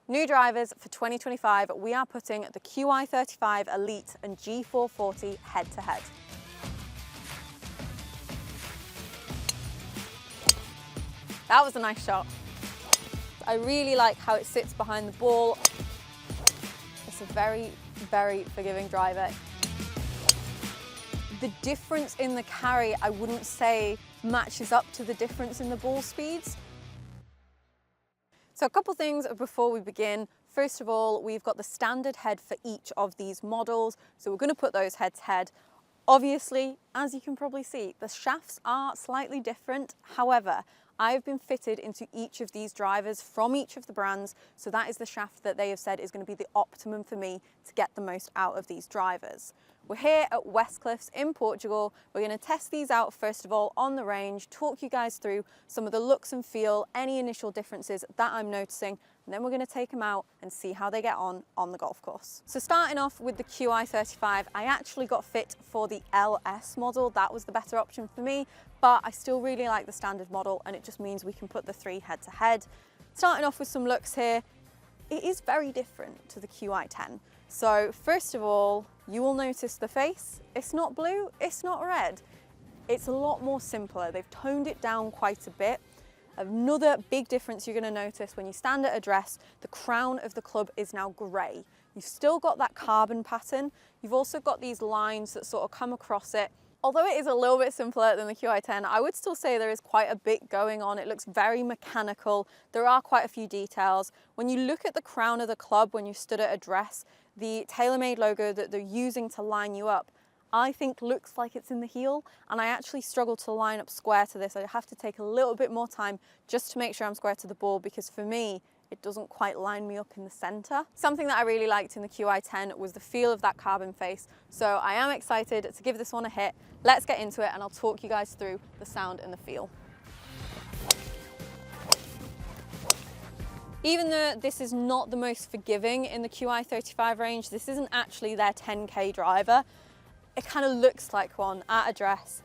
New drivers for 2025, we are putting the QI35 Elite and G440 head to head. That was a nice shot. I really like how it sits behind the ball. It's a very, very forgiving driver. The difference in the carry, I wouldn't say matches up to the difference in the ball speeds. So a couple things before we begin. First of all, we've got the standard head for each of these models. So we're going to put those head to head. Obviously, as you can probably see, the shafts are slightly different. However, I've been fitted into each of these drivers from each of the brands. So that is the shaft that they have said is going to be the optimum for me to get the most out of these drivers. We're here at Westcliffs in Portugal. We're going to test these out first of all on the range, talk you guys through some of the looks and feel, any initial differences that I'm noticing, and then we're going to take them out and see how they get on the golf course. So starting off with the QI35, I actually got fit for the LS model. That was the better option for me, but I still really like the standard model, and it just means we can put the three head to head. Starting off with some looks here, it is very different to the QI10. So first of all, you will notice the face. It's not blue, it's not red. It's a lot more simpler. They've toned it down quite a bit. Another big difference you're going to notice when you stand at address, the crown of the club is now grey. You've still got that carbon pattern. You've also got these lines that sort of come across it. Although it is a little bit simpler than the QI10, I would still say there is quite a bit going on. It looks very mechanical. There are quite a few details. When you look at the crown of the club, when you stood at address, the TaylorMade logo that they're using to line you up, I think looks like it's in the heel, and I actually struggle to line up square to this. I have to take a little bit more time just to make sure I'm square to the ball, because for me, it doesn't quite line me up in the center. Something that I really liked in the QI10 was the feel of that carbon face. So I am excited to give this one a hit. Let's get into it and I'll talk you guys through the sound and the feel. Even though this is not the most forgiving in the QI35 range, this isn't actually their 10K driver. It kind of looks like one at address.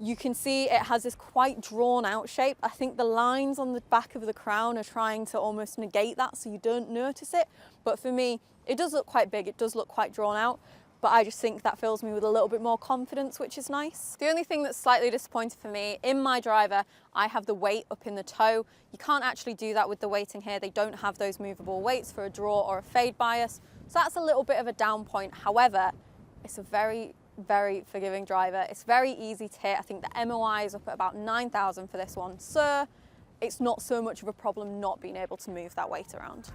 You can see it has this quite drawn out shape. I think the lines on the back of the crown are trying to almost negate that so you don't notice it. But for me, it does look quite big, it does look quite drawn out, but I just think that fills me with a little bit more confidence, which is nice. The only thing that's slightly disappointing for me, in my driver, I have the weight up in the toe. You can't actually do that with the weighting here. They don't have those movable weights for a draw or a fade bias. So that's a little bit of a down point. However, it's a very forgiving driver. It's very easy to hit. I think the MOI is up at about 9,000 for this one. So it's not so much of a problem not being able to move that weight around.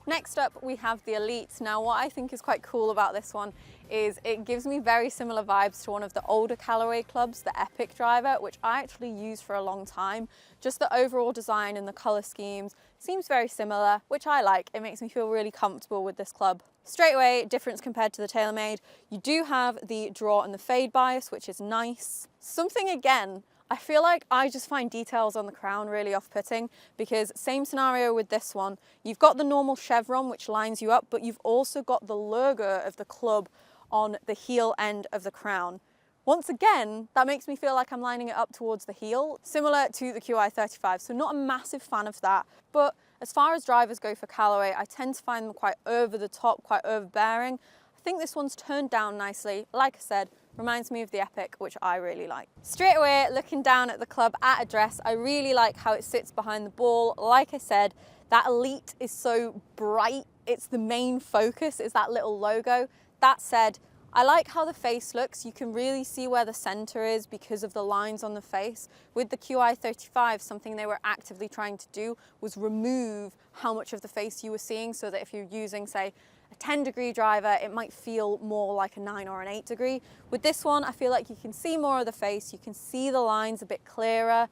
Next up, we have the Elite. Now, what I think is quite cool about this one is it gives me very similar vibes to one of the older Callaway clubs, the Epic driver, which I actually used for a long time. Just the overall design and the color schemes seems very similar, which I like. It makes me feel really comfortable with this club. Straight away, difference compared to the TaylorMade. You do have the draw and the fade bias, which is nice. Something again, I feel like I just find details on the crown really off-putting, because same scenario with this one. You've got the normal chevron, which lines you up, but you've also got the logo of the club on the heel end of the crown. Once again, that makes me feel like I'm lining it up towards the heel, similar to the QI35, so not a massive fan of that. But as far as drivers go for Callaway, I tend to find them quite over the top, quite overbearing. I think this one's turned down nicely. Like I said, reminds me of the Epic, which I really like. Straight away, looking down at the club at address, I really like how it sits behind the ball. Like I said, that Elite is so bright. It's the main focus, is that little logo. That said, I like how the face looks. You can really see where the center is because of the lines on the face. With the QI35, something they were actively trying to do was remove how much of the face you were seeing, so that if you're using, say, a 10-degree driver, it might feel more like a 9 or an 8 degree. With this one, I feel like you can see more of the face, you can see the lines a bit clearer.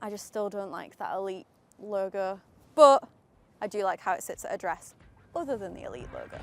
I just still don't like that Elite logo, but I do like how it sits at address, other than the Elite logo.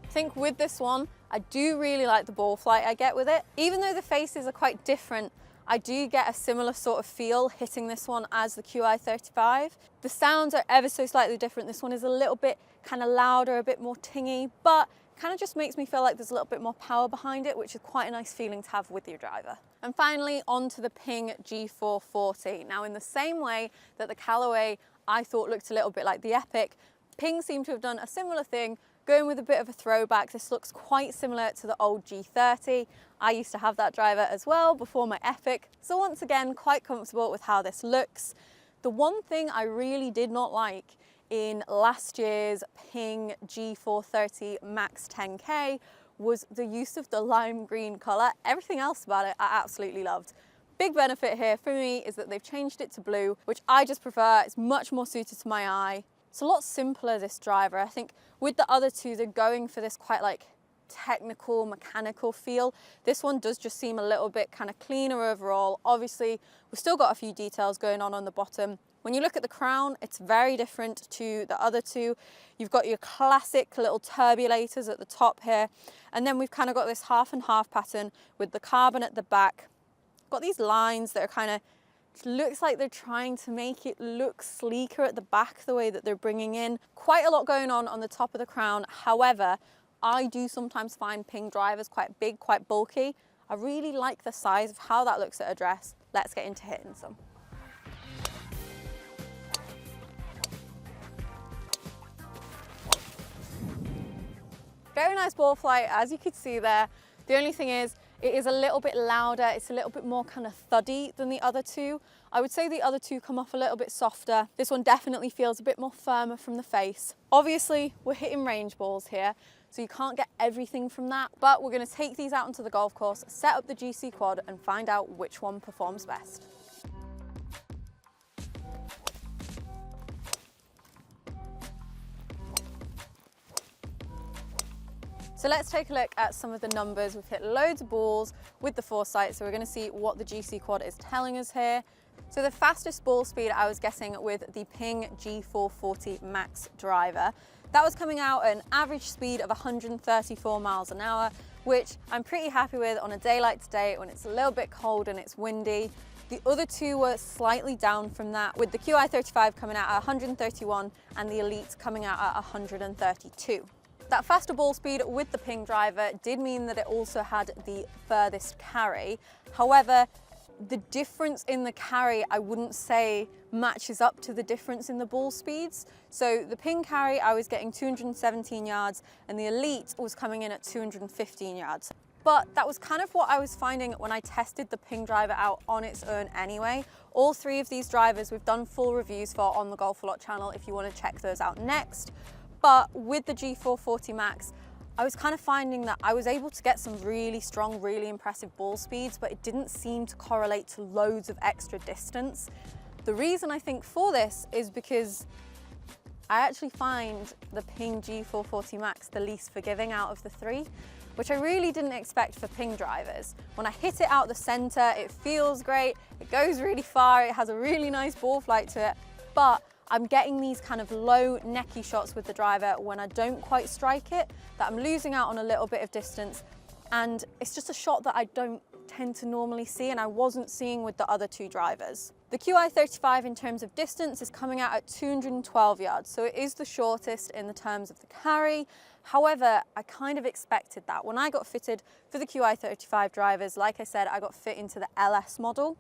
I think with this one, I do really like the ball flight I get with it. Even though the faces are quite different, I do get a similar sort of feel hitting this one as the QI35. The sounds are ever so slightly different. This one is a little bit kind of louder, a bit more tingy, but Kind of just makes me feel like there's a little bit more power behind it, which is quite a nice feeling to have with your driver. And finally, on to the Ping G440. Now, in the same way that the Callaway I thought looked a little bit like the Epic, Ping seemed to have done a similar thing, going with a bit of a throwback. This looks quite similar to the old G30. I used to have that driver as well before my Epic. So once again, quite comfortable with how this looks. The one thing I really did not like in last year's Ping G430 Max 10K was the use of the lime green color. Everything else about it I absolutely loved. Big benefit here for me is that they've changed it to blue, which I just prefer. It's much more suited to my eye. It's a lot simpler, this driver. I think with the other two, they're going for this quite like technical, mechanical feel. This one does just seem a little bit kind of cleaner overall. Obviously, we've still got a few details going on the bottom. When you look at the crown, it's very different to the other two. You've got your classic little turbulators at the top here, and then we've kind of got this half and half pattern with the carbon at the back. Got these lines that are kind of, looks like they're trying to make it look sleeker at the back, the way that they're bringing in. Quite a lot going on the top of the crown. However, I do sometimes find Ping drivers quite big, quite bulky. I really like the size of how that looks at a dress. Let's get into hitting some. Very nice ball flight, as you could see there. The only thing is, it is a little bit louder. It's a little bit more kind of thuddy than the other two. I would say the other two come off a little bit softer. This one definitely feels a bit more firmer from the face. Obviously, we're hitting range balls here, so you can't get everything from that, but we're gonna take these out onto the golf course, set up the GC Quad, and find out which one performs best. So let's take a look at some of the numbers. We've hit loads of balls with the Foresight, so we're gonna see what the GC Quad is telling us here. So the fastest ball speed I was getting with the Ping G440 Max driver, that was coming out at an average speed of 134 miles an hour, which I'm pretty happy with on a day like today when it's a little bit cold and it's windy. The other two were slightly down from that, with the QI35 coming out at 131 and the Elite coming out at 132. That faster ball speed with the Ping driver did mean that it also had the furthest carry. However, the difference in the carry, I wouldn't say matches up to the difference in the ball speeds. So the Ping carry, I was getting 217 yards and the Elite was coming in at 215 yards. But that was kind of what I was finding when I tested the Ping driver out on its own anyway. All three of these drivers we've done full reviews for on the Golf A Lot channel if you want to check those out next. But with the G440 Max, I was kind of finding that I was able to get some really strong, really impressive ball speeds, but it didn't seem to correlate to loads of extra distance. The reason I think for this is because I actually find the Ping G440 Max the least forgiving out of the three, which I really didn't expect for Ping drivers. When I hit it out the center, it feels great, it goes really far, it has a really nice ball flight to it, but I'm getting these kind of low necky shots with the driver when I don't quite strike it, that I'm losing out on a little bit of distance, and it's just a shot that I don't tend to normally see and I wasn't seeing with the other two drivers. The QI35 in terms of distance is coming out at 212 yards, so it is the shortest in the terms of the carry. However, I kind of expected that. When I got fitted for the QI35 drivers, like I said, I got fit into the LS model.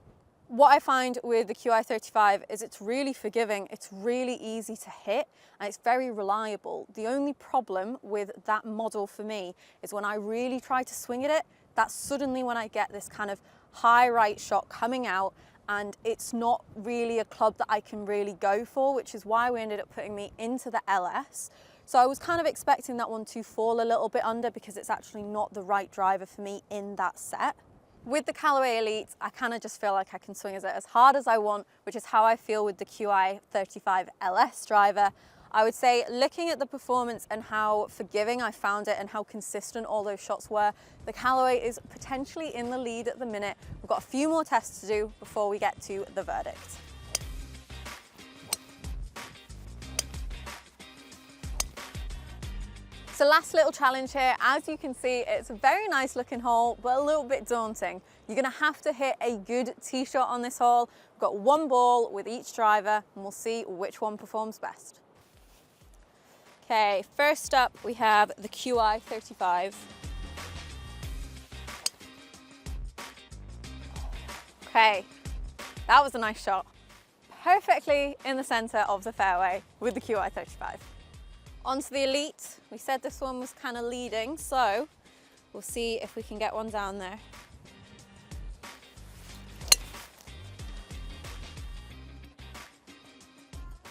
What I find with the QI35 is it's really forgiving, it's really easy to hit, and it's very reliable. The only problem with that model for me is when I really try to swing at it, that's suddenly when I get this kind of high right shot coming out, and it's not really a club that I can really go for, which is why we ended up putting me into the LS. So I was kind of expecting that one to fall a little bit under because it's actually not the right driver for me in that set. With the Callaway Elite, I kind of just feel like I can swing it as hard as I want, which is how I feel with the QI35 LS driver. I would say looking at the performance and how forgiving I found it and how consistent all those shots were, the Callaway is potentially in the lead at the minute. We've got a few more tests to do before we get to the verdict. So last little challenge here, as you can see, it's a very nice looking hole, but a little bit daunting. You're gonna have to hit a good tee shot on this hole. We've got one ball with each driver and we'll see which one performs best. Okay, first up we have the QI35. Okay, that was a nice shot. Perfectly in the center of the fairway with the QI35. Onto the Elite. We said this one was kind of leading, so we'll see if we can get one down there.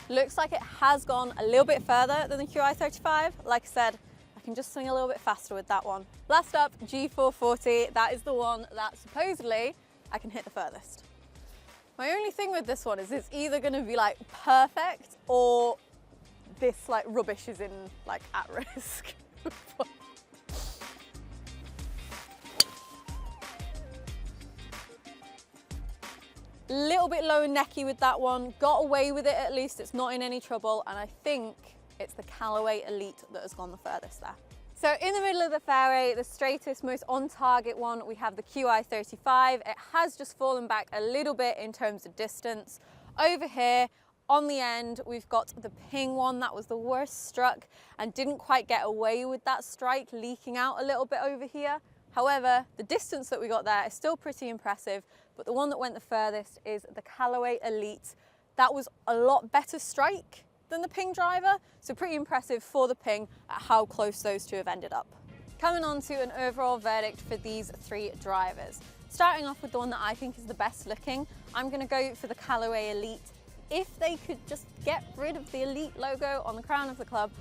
Looks like it has gone a little bit further than the QI35. Like I said, I can just swing a little bit faster with that one. Last up, G440. That is the one that supposedly I can hit the furthest. My only thing with this one is it's either going to be like perfect or this like rubbish is in like at risk. Little bit low and necky with that one. Got away with it at least. It's not in any trouble. And I think it's the Callaway Elite that has gone the furthest there. So in the middle of the fairway, the straightest, most on target one, we have the QI35. It has just fallen back a little bit in terms of distance. Over here, on the end, we've got the Ping one. That was the worst struck and didn't quite get away with that strike, leaking out a little bit over here. However, the distance that we got there is still pretty impressive, but the one that went the furthest is the Callaway Elite. That was a lot better strike than the Ping driver, so pretty impressive for the Ping at how close those two have ended up. Coming on to an overall verdict for these three drivers. Starting off with the one that I think is the best looking, I'm going to go for the Callaway Elite. If they could just get rid of the Elite logo on the crown of the club,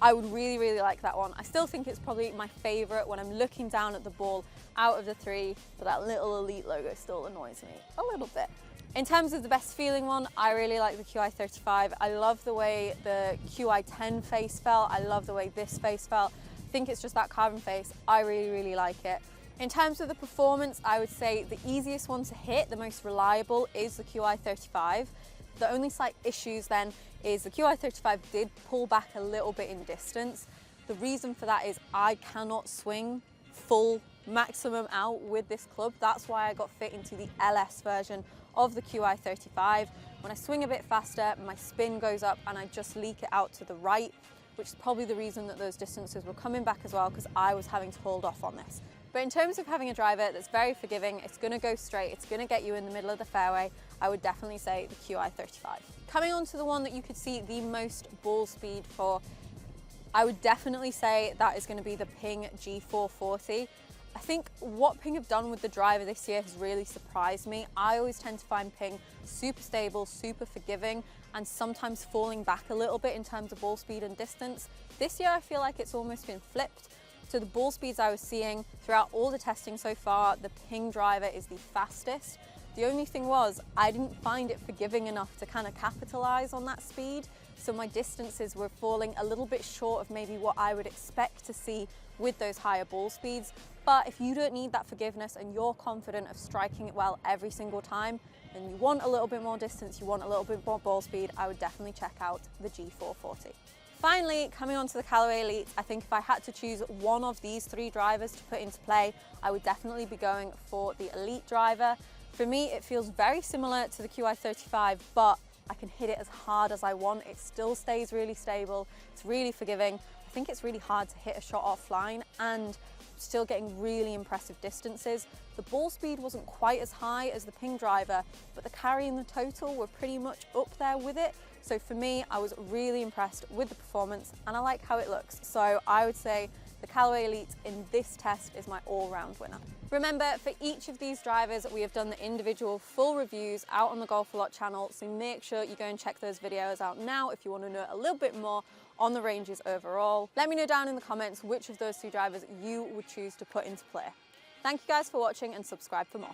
I would really, really like that one. I still think it's probably my favorite when I'm looking down at the ball out of the three, but that little Elite logo still annoys me a little bit. In terms of the best feeling one, I really like the QI35. I love the way the QI10 face felt. I love the way this face felt. I think it's just that carbon face. I really, really like it. In terms of the performance, I would say the easiest one to hit, the most reliable, is the QI35. The only slight issues then is the QI35 did pull back a little bit in distance. The reason for that is I cannot swing full maximum out with this club. That's why I got fit into the LS version of the QI35. When I swing a bit faster, my spin goes up and I just leak it out to the right, which is probably the reason that those distances were coming back as well, because I was having to hold off on this. But in terms of having a driver that's very forgiving, it's going to go straight, it's going to get you in the middle of the fairway, I would definitely say the QI35. Coming on to the one that you could see the most ball speed for, I would definitely say that is going to be the Ping G440. I think what Ping have done with the driver this year has really surprised me. I always tend to find Ping super stable, super forgiving, and sometimes falling back a little bit in terms of ball speed and distance. This year I feel like it's almost been flipped. So the ball speeds I was seeing throughout all the testing so far, the Ping driver is the fastest. The only thing was, I didn't find it forgiving enough to kind of capitalize on that speed. So my distances were falling a little bit short of maybe what I would expect to see with those higher ball speeds. But if you don't need that forgiveness and you're confident of striking it well every single time, and you want a little bit more distance, you want a little bit more ball speed, I would definitely check out the G440. Finally, coming on to the Callaway Elite, I think if I had to choose one of these three drivers to put into play, I would definitely be going for the Elite driver. For me, it feels very similar to the QI35, but I can hit it as hard as I want. It still stays really stable. It's really forgiving. I think it's really hard to hit a shot offline and still getting really impressive distances. The ball speed wasn't quite as high as the Ping driver, but the carry and the total were pretty much up there with it. So for me, I was really impressed with the performance and I like how it looks. So I would say the Callaway Elite in this test is my all-round winner. Remember, for each of these drivers, we have done the individual full reviews out on the Golf A Lot channel, so make sure you go and check those videos out now if you want to know a little bit more on the ranges overall. Let me know down in the comments which of those two drivers you would choose to put into play. Thank you guys for watching and subscribe for more.